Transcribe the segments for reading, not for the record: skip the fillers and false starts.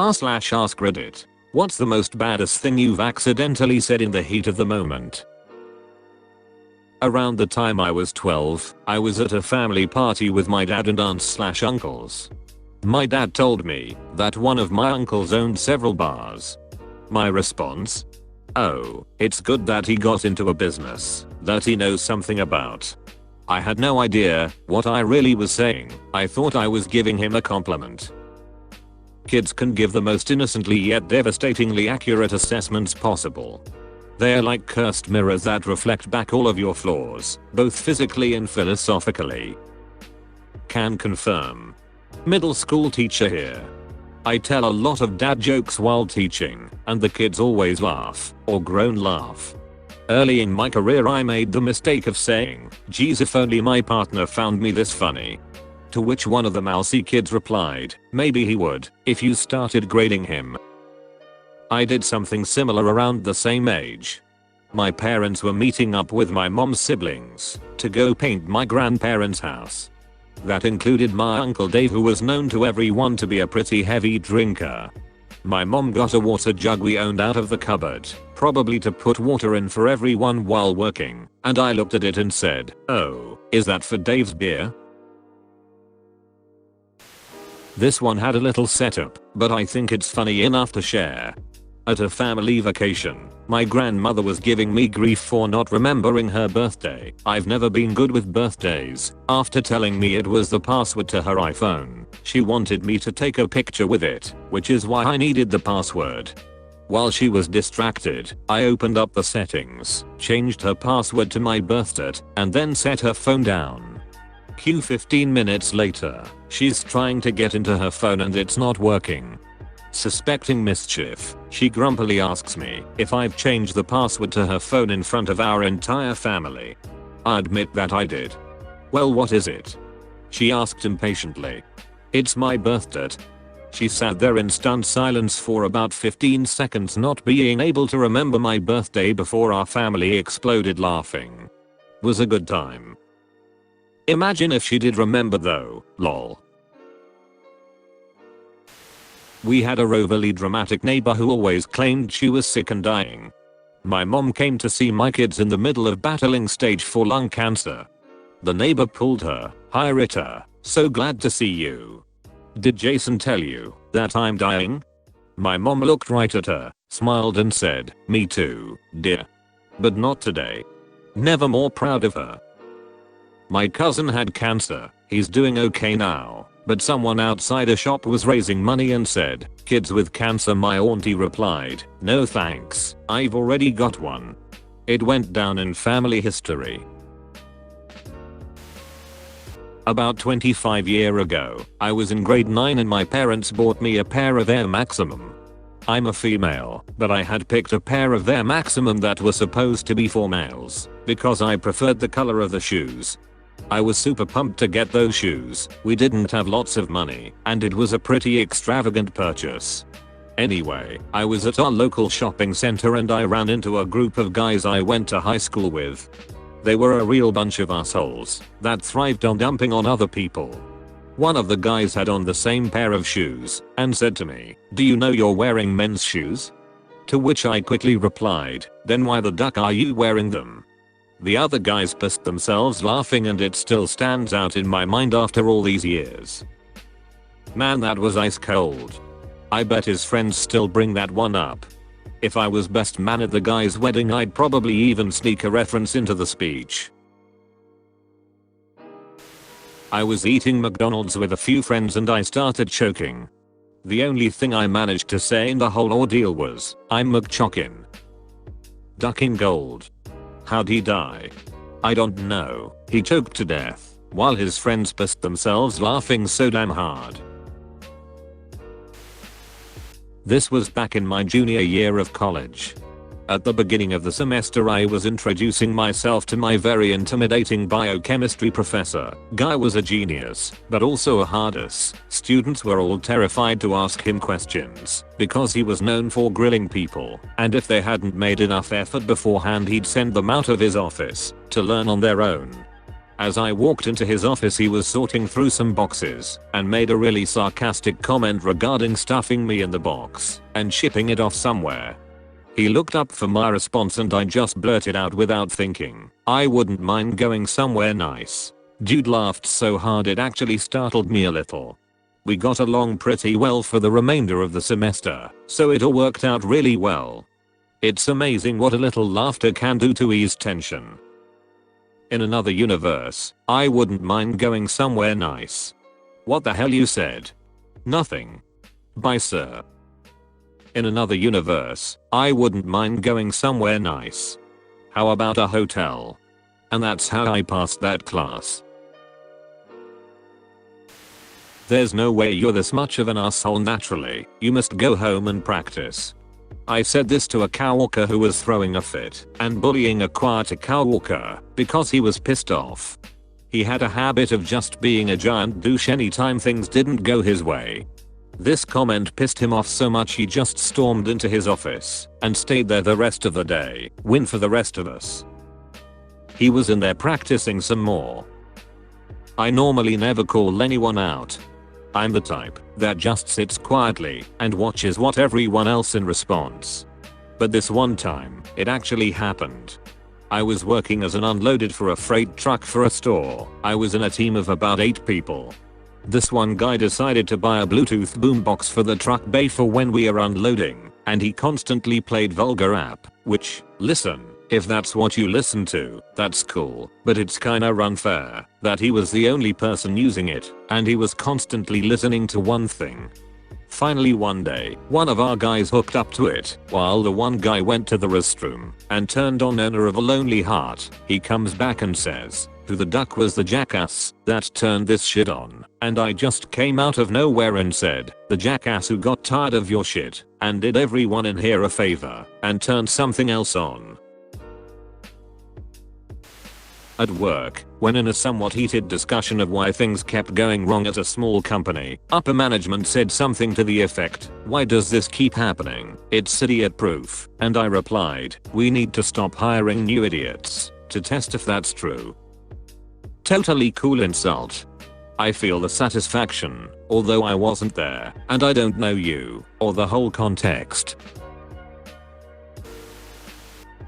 r/AskReddit. What's the most baddest thing you've accidentally said in the heat of the moment? Around the time I was 12, I was at a family party with my dad and aunts/uncles. My dad told me that one of my uncles owned several bars. My response? Oh, it's good that he got into a business that he knows something about. I had no idea what I really was saying. I thought I was giving him a compliment. Kids can give the most innocently yet devastatingly accurate assessments possible. They are like cursed mirrors that reflect back all of your flaws, both physically and philosophically. Can confirm. Middle school teacher here. I tell a lot of dad jokes while teaching, and the kids always laugh, or groan laugh. Early in my career I made the mistake of saying, "Geez, if only my partner found me this funny." To which one of the mousy kids replied, "Maybe he would, if you started grading him." I did something similar around the same age. My parents were meeting up with my mom's siblings to go paint my grandparents' house. That included my Uncle Dave, who was known to everyone to be a pretty heavy drinker. My mom got a water jug we owned out of the cupboard, probably to put water in for everyone while working, and I looked at it and said, "Oh, is that for Dave's beer?" This one had a little setup, but I think it's funny enough to share. At a family vacation, my grandmother was giving me grief for not remembering her birthday. I've never been good with birthdays. After telling me it was the password to her iPhone, she wanted me to take a picture with it, which is why I needed the password. While she was distracted, I opened up the settings, changed her password to my birthday, and then set her phone down. Cue 15 minutes later, she's trying to get into her phone and it's not working. Suspecting mischief, she grumpily asks me if I've changed the password to her phone in front of our entire family. I admit that I did. "Well, what is it?" she asked impatiently. "It's my birthday." She sat there in stunned silence for about 15 seconds, not being able to remember my birthday, before our family exploded laughing. Was a good time. Imagine if she did remember though, lol. We had a overly dramatic neighbor who always claimed she was sick and dying. My mom came to see my kids in the middle of battling stage 4 lung cancer. The neighbor pulled her. "Hi Rita, so glad to see you. Did Jason tell you that I'm dying?" My mom looked right at her, smiled and said, "Me too, dear. But not today." Never more proud of her. My cousin had cancer. He's doing okay now, but someone outside a shop was raising money and said, "Kids with cancer." My auntie replied, "No thanks, I've already got one." It went down in family history. About 25 years ago, I was in grade 9 and my parents bought me a pair of Air Maximum. I'm a female, but I had picked a pair of Air Maximum that were supposed to be for males, because I preferred the color of the shoes. I was super pumped to get those shoes. We didn't have lots of money, and it was a pretty extravagant purchase. Anyway, I was at our local shopping center and I ran into a group of guys I went to high school with. They were a real bunch of assholes that thrived on dumping on other people. One of the guys had on the same pair of shoes and said to me, "Do you know you're wearing men's shoes?" To which I quickly replied, "Then why the duck are you wearing them?" The other guys pissed themselves laughing and it still stands out in my mind after all these years. Man, that was ice cold. I bet his friends still bring that one up. If I was best man at the guy's wedding, I'd probably even sneak a reference into the speech. I was eating McDonald's with a few friends and I started choking. The only thing I managed to say in the whole ordeal was, "I'm McChockin'." Ducking gold. How'd he die? I don't know. He choked to death, while his friends pissed themselves laughing so damn hard. This was back in my junior year of college. At the beginning of the semester I was introducing myself to my very intimidating biochemistry professor. Guy was a genius, but also a hard ass. Students were all terrified to ask him questions, because he was known for grilling people, and if they hadn't made enough effort beforehand he'd send them out of his office to learn on their own. As I walked into his office, he was sorting through some boxes and made a really sarcastic comment regarding stuffing me in the box and shipping it off somewhere. He looked up for my response and I just blurted out without thinking, "I wouldn't mind going somewhere nice." Dude laughed so hard it actually startled me a little. We got along pretty well for the remainder of the semester, so it all worked out really well. It's amazing what a little laughter can do to ease tension. In another universe, I wouldn't mind going somewhere nice. What the hell you said? Nothing. Bye sir. In another universe, I wouldn't mind going somewhere nice. How about a hotel? And that's how I passed that class. There's no way you're this much of an asshole naturally, you must go home and practice. I said this to a coworker who was throwing a fit and bullying a quieter coworker because he was pissed off. He had a habit of just being a giant douche anytime things didn't go his way. This comment pissed him off so much he just stormed into his office and stayed there the rest of the day. Win for the rest of us. He was in there practicing some more. I normally never call anyone out. I'm the type that just sits quietly and watches what everyone else in response. But this one time, it actually happened. I was working as an unloaded for a freight truck for a store. I was in a team of about 8 people. This one guy decided to buy a Bluetooth boombox for the truck bay for when we are unloading, and he constantly played vulgar rap, which, listen, if that's what you listen to, that's cool, but it's kinda unfair that he was the only person using it, and he was constantly listening to one thing. Finally one day, one of our guys hooked up to it, while the one guy went to the restroom, and turned on Owner of a Lonely Heart. He comes back and says, "Who the duck was the jackass that turned this shit on?" And I just came out of nowhere and said, "The jackass who got tired of your shit, and did everyone in here a favor, and turned something else on." At work, when in a somewhat heated discussion of why things kept going wrong at a small company, upper management said something to the effect, "Why does this keep happening? It's idiot proof." And I replied, "We need to stop hiring new idiots to test if that's true." Totally cool insult. I feel the satisfaction, although I wasn't there, and I don't know you, or the whole context.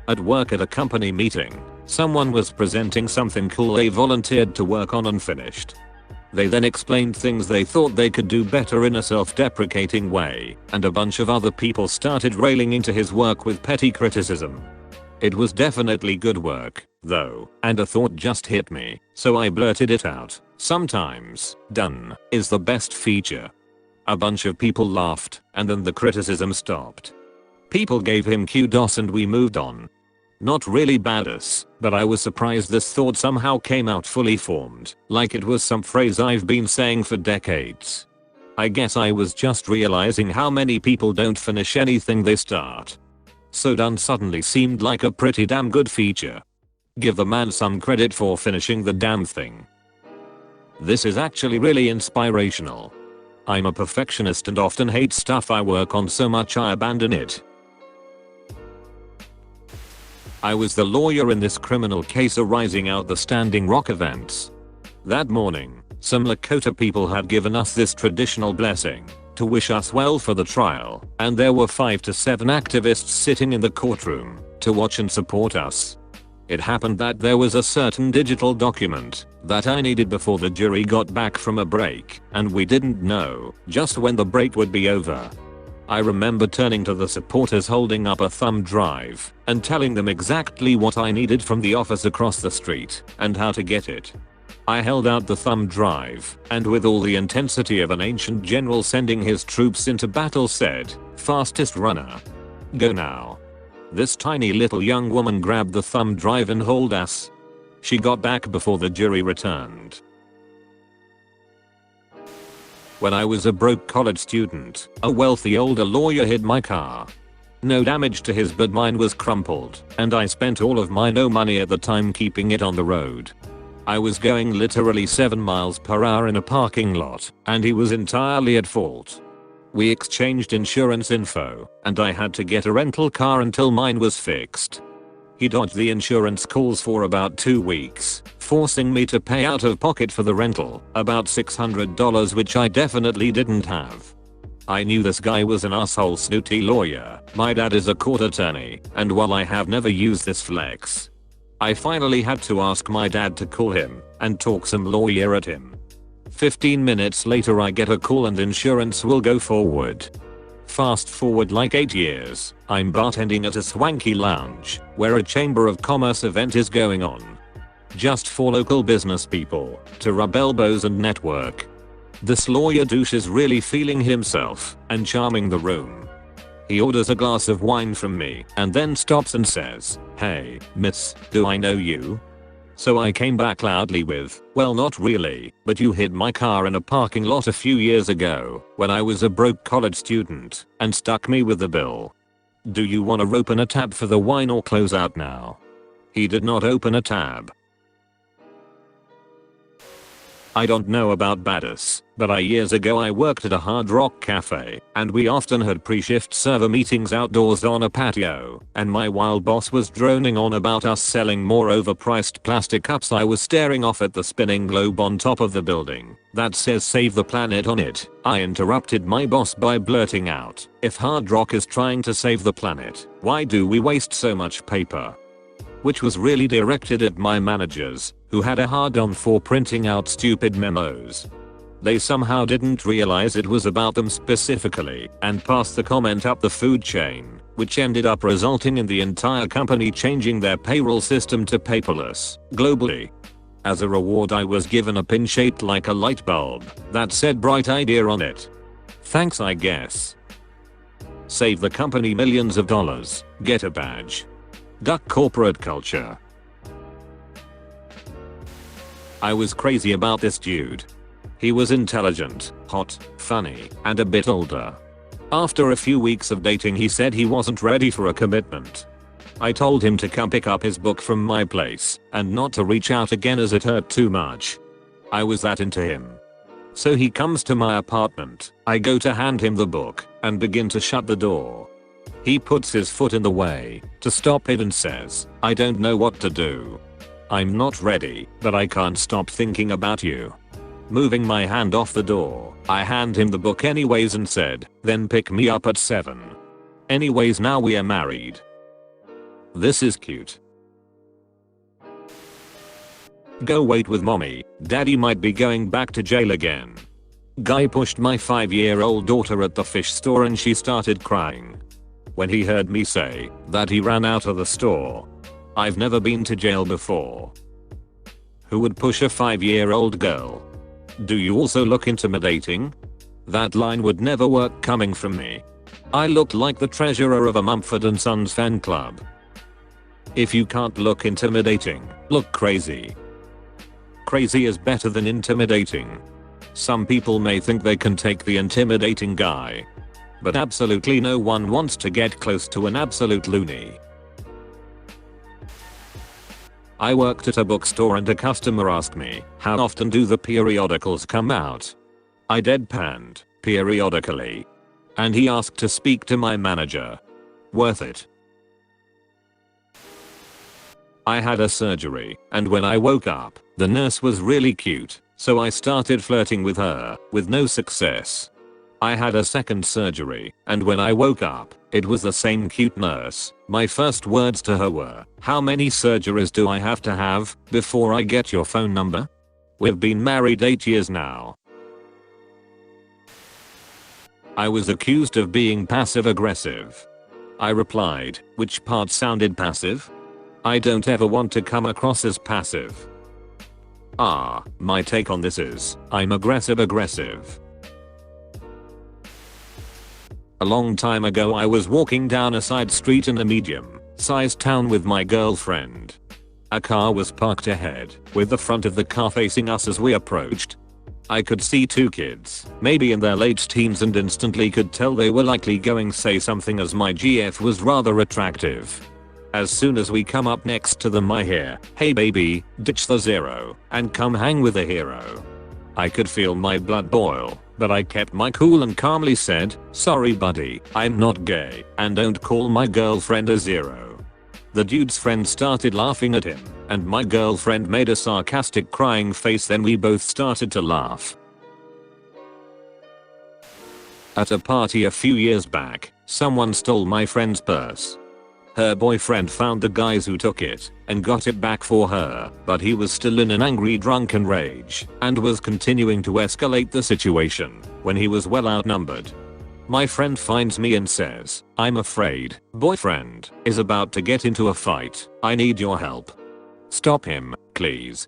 At work at a company meeting, someone was presenting something cool they volunteered to work on and finished. They then explained things they thought they could do better in a self-deprecating way, and a bunch of other people started railing into his work with petty criticism. It was definitely good work, though, and a thought just hit me, so I blurted it out. Sometimes, done is the best feature. A bunch of people laughed, and then the criticism stopped. People gave him kudos and we moved on. Not really badass, but I was surprised this thought somehow came out fully formed, like it was some phrase I've been saying for decades. I guess I was just realizing how many people don't finish anything they start. So done suddenly seemed like a pretty damn good feature. Give the man some credit for finishing the damn thing. This is actually really inspirational. I'm a perfectionist and often hate stuff I work on so much I abandon it. I was the lawyer in this criminal case arising out the Standing Rock events. That morning, some Lakota people had given us this traditional blessing to wish us well for the trial, and there were 5 to 7 activists sitting in the courtroom to watch and support us. It happened that there was a certain digital document that I needed before the jury got back from a break, and we didn't know just when the break would be over. I remember turning to the supporters holding up a thumb drive and telling them exactly what I needed from the office across the street and how to get it. I held out the thumb drive and with all the intensity of an ancient general sending his troops into battle said, "Fastest runner. Go now." This tiny little young woman grabbed the thumb drive and hauled ass. She got back before the jury returned. When I was a broke college student, a wealthy older lawyer hid my car. No damage to his, but mine was crumpled, and I spent all of my no money at the time keeping it on the road. I was going literally 7 miles per hour in a parking lot, and he was entirely at fault. We exchanged insurance info, and I had to get a rental car until mine was fixed. He dodged the insurance calls for about 2 weeks, forcing me to pay out of pocket for the rental, about $600, which I definitely didn't have. I knew this guy was an asshole snooty lawyer. My dad is a court attorney, and while I have never used this flex, I finally had to ask my dad to call him and talk some lawyer at him. 15 minutes later I get a call and insurance will go forward. Fast forward like 8 years, I'm bartending at a swanky lounge where a chamber of commerce event is going on. Just for local business people to rub elbows and network. This lawyer douche is really feeling himself and charming the room. He orders a glass of wine from me and then stops and says, "Hey, miss, do I know you?" So I came back loudly with, "Well, not really, but you hit my car in a parking lot a few years ago when I was a broke college student and stuck me with the bill. Do you want to open a tab for the wine or close out now?" He did not open a tab. I don't know about Baddus, but years ago I worked at a Hard Rock cafe, and we often had pre-shift server meetings outdoors on a patio, and my wild boss was droning on about us selling more overpriced plastic cups. I was staring off at the spinning globe on top of the building that says "Save the Planet" on it. I interrupted my boss by blurting out, "If Hard Rock is trying to save the planet, why do we waste so much paper?" Which was really directed at my managers, who had a hard-on for printing out stupid memos. They somehow didn't realize it was about them specifically and passed the comment up the food chain, which ended up resulting in the entire company changing their payroll system to paperless, globally. As a reward I was given a pin shaped like a light bulb that said "Bright Idea" on it. Thanks, I guess. Save the company millions of dollars, get a badge. Duck corporate culture. I was crazy about this dude. He was intelligent, hot, funny, and a bit older. After a few weeks of dating he said he wasn't ready for a commitment. I told him to come pick up his book from my place and not to reach out again as it hurt too much. I was that into him. So he comes to my apartment. I go to hand him the book and begin to shut the door. He puts his foot in the way to stop it and says, "I don't know what to do. I'm not ready, but I can't stop thinking about you." Moving my hand off the door, I hand him the book anyways and said, "Then pick me up at 7. Anyways, now we are married." This is cute. Go wait with mommy, daddy might be going back to jail again. Guy pushed my 5-year-old daughter at the fish store and she started crying. When he heard me say that, he ran out of the store. I've never been to jail before. Who would push a 5-year-old girl? Do you also look intimidating? That line would never work coming from me. I looked like the treasurer of a Mumford & Sons fan club. If you can't look intimidating, look crazy. Crazy is better than intimidating. Some people may think they can take the intimidating guy, but absolutely no one wants to get close to an absolute loony. I worked at a bookstore and a customer asked me, "How often do the periodicals come out?" I deadpanned, "Periodically." And he asked to speak to my manager. Worth it. I had a surgery, and when I woke up, the nurse was really cute, so I started flirting with her, with no success. I had a second surgery, and when I woke up, it was the same cute nurse. My first words to her were, "How many surgeries do I have to have before I get your phone number?" We've been married 8 years now. I was accused of being passive aggressive. I replied, "Which part sounded passive? I don't ever want to come across as passive." My take on this is, I'm aggressive. A long time ago I was walking down a side street in a medium-sized town with my girlfriend. A car was parked ahead, with the front of the car facing us as we approached. I could see 2 kids, maybe in their late teens, and instantly could tell they were likely going to say something as my GF was rather attractive. As soon as we come up next to them I hear, "Hey baby, ditch the zero and come hang with a hero." I could feel my blood boil, but I kept my cool and calmly said, "Sorry buddy, I'm not gay, and don't call my girlfriend a zero." The dude's friend started laughing at him, and my girlfriend made a sarcastic crying face, then we both started to laugh. At a party a few years back, someone stole my friend's purse. Her boyfriend found the guys who took it and got it back for her, but he was still in an angry drunken rage and was continuing to escalate the situation when he was well outnumbered. My friend finds me and says, "I'm afraid boyfriend is about to get into a fight. I need your help. Stop him, please."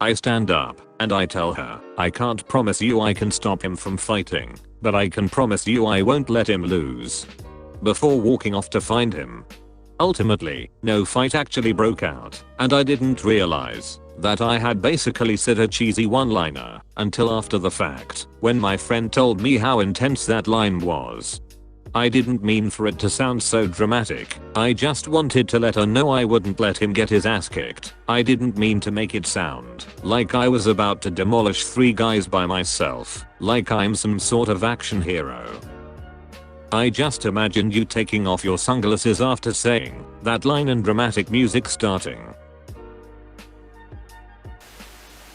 I stand up and I tell her, "I can't promise you I can stop him from fighting, but I can promise you I won't let him lose." Before walking off to find him. Ultimately, no fight actually broke out, and I didn't realize that I had basically said a cheesy one-liner until after the fact, when my friend told me how intense that line was. I didn't mean for it to sound so dramatic, I just wanted to let her know I wouldn't let him get his ass kicked. I didn't mean to make it sound like I was about to demolish 3 guys by myself, like I'm some sort of action hero. I just imagined you taking off your sunglasses after saying that line and dramatic music starting.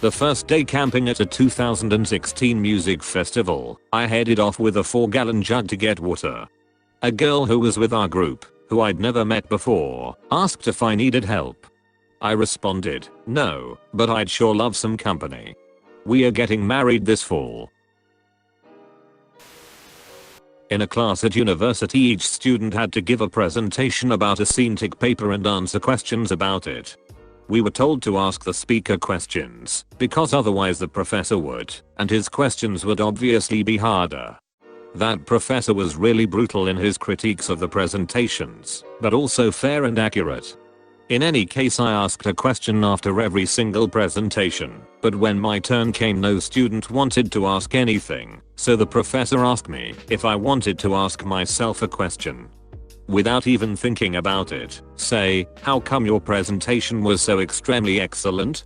The first day camping at a 2016 music festival, I headed off with a 4-gallon jug to get water. A girl who was with our group, who I'd never met before, asked if I needed help. I responded, no, but I'd sure love some company. We are getting married this fall. In a class at university, each student had to give a presentation about a scene, take paper and answer questions about it. We were told to ask the speaker questions, because otherwise the professor would, and his questions would obviously be harder. That professor was really brutal in his critiques of the presentations, but also fair and accurate. In any case, I asked a question after every single presentation, but when my turn came no student wanted to ask anything, so the professor asked me if I wanted to ask myself a question. Without even thinking about it, say, "How come your presentation was so extremely excellent?"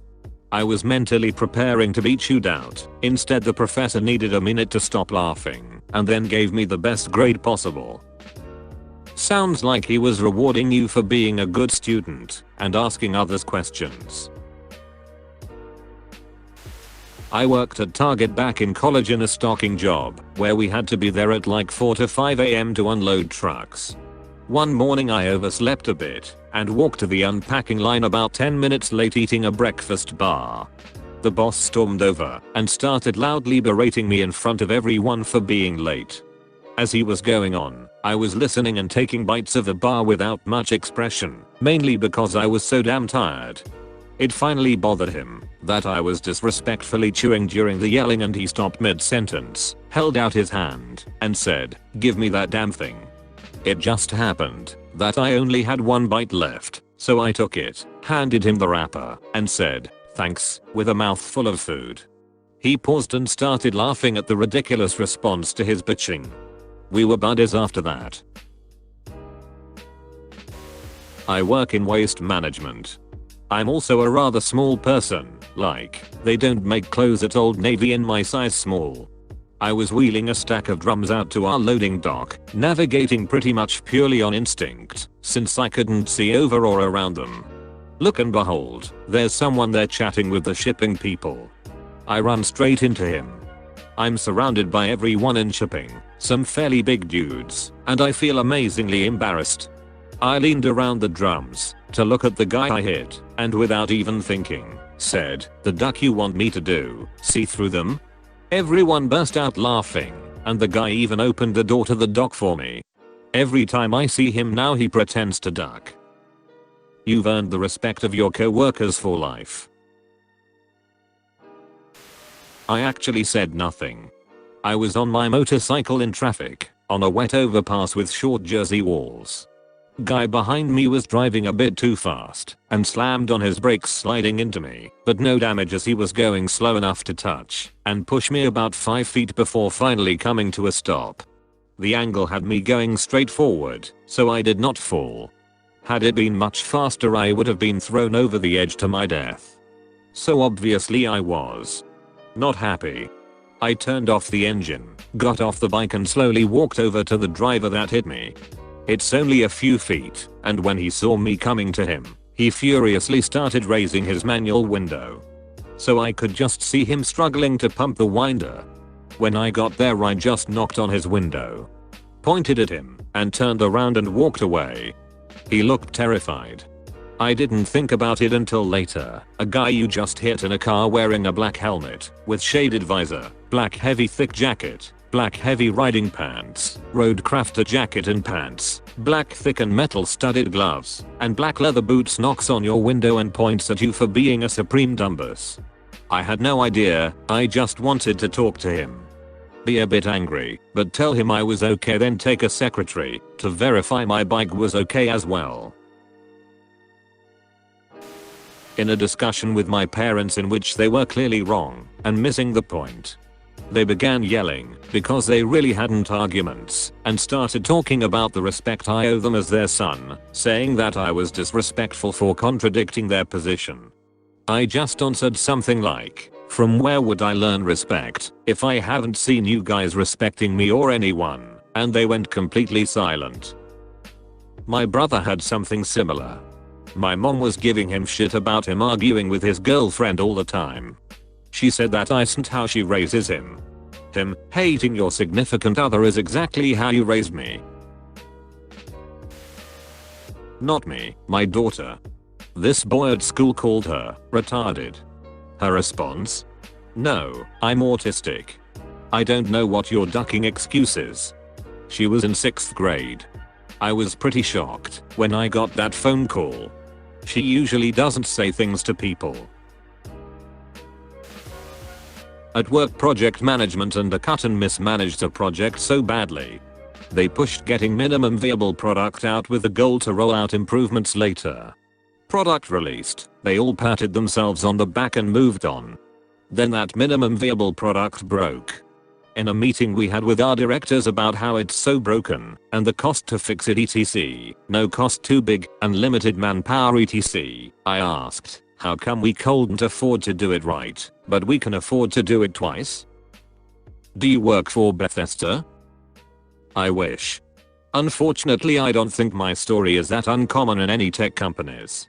I was mentally preparing to be chewed out. Instead, the professor needed a minute to stop laughing, and then gave me the best grade possible. Sounds like he was rewarding you for being a good student and asking others questions. I worked at Target back in college in a stocking job, where we had to be there at like 4 to 5 AM to unload trucks. One morning I overslept a bit and walked to the unpacking line about 10 minutes late, eating a breakfast bar. The boss stormed over and started loudly berating me in front of everyone for being late. As he was going on, I was listening and taking bites of the bar without much expression, mainly because I was so damn tired. It finally bothered him that I was disrespectfully chewing during the yelling, and he stopped mid-sentence, held out his hand, and said, "Give me that damn thing." It just happened that I only had 1 bite left, so I took it, handed him the wrapper, and said, "Thanks," with a mouthful of food. He paused and started laughing at the ridiculous response to his bitching. We were buddies after that. I work in waste management. I'm also a rather small person, like, they don't make clothes at Old Navy in my size small. I was wheeling a stack of drums out to our loading dock, navigating pretty much purely on instinct, since I couldn't see over or around them. Look and behold, there's someone there chatting with the shipping people. I run straight into him. I'm surrounded by everyone in shipping, some fairly big dudes, and I feel amazingly embarrassed. I leaned around the drums to look at the guy I hit, and without even thinking, said, "The duck you want me to do, see through them?" Everyone burst out laughing, and the guy even opened the door to the dock for me. Every time I see him now, he pretends to duck. You've earned the respect of your co-workers for life. I actually said nothing. I was on my motorcycle in traffic, on a wet overpass with short jersey walls. Guy behind me was driving a bit too fast and slammed on his brakes, sliding into me, but no damage as he was going slow enough to touch and push me about 5 feet before finally coming to a stop. The angle had me going straight forward, so I did not fall. Had it been much faster, I would have been thrown over the edge to my death. So obviously I was not happy. I turned off the engine, got off the bike and slowly walked over to the driver that hit me. It's only a few feet, and when he saw me coming to him, he furiously started raising his manual window. So I could just see him struggling to pump the winder. When I got there, I just knocked on his window, pointed at him, and turned around and walked away. He looked terrified. I didn't think about it until later. A guy you just hit in a car wearing a black helmet, with shaded visor, black heavy thick jacket, black heavy riding pants, road crafter jacket and pants, black thick and metal studded gloves, and black leather boots knocks on your window and points at you for being a supreme dumbass. I had no idea, I just wanted to talk to him. Be a bit angry, but tell him I was okay, then take a secretary to verify my bike was okay as well. In a discussion with my parents in which they were clearly wrong and missing the point, they began yelling because they really hadn't arguments and started talking about the respect I owe them as their son, saying that I was disrespectful for contradicting their position. I just answered something like, from where would I learn respect if I haven't seen you guys respecting me or anyone? And they went completely silent. My brother had something similar. My mom was giving him shit about him arguing with his girlfriend all the time. She said that isn't how she raises him. Him hating your significant other is exactly how you raised me. Not me, my daughter. This boy at school called her retarded. Her response? No, I'm autistic. I don't know what your ducking excuse is. She was in 6th grade. I was pretty shocked when I got that phone call. She usually doesn't say things to people. At work, project management undercut and mismanaged a project so badly. They pushed getting minimum viable product out with the goal to roll out improvements later. Product released, they all patted themselves on the back and moved on. Then that minimum viable product broke. In a meeting we had with our directors about how it's so broken and the cost to fix it etc, no cost too big and limited manpower etc, I asked, how come we couldn't afford to do it right, but we can afford to do it twice? Do you work for Bethesda? I wish. Unfortunately, I don't think my story is that uncommon in any tech companies.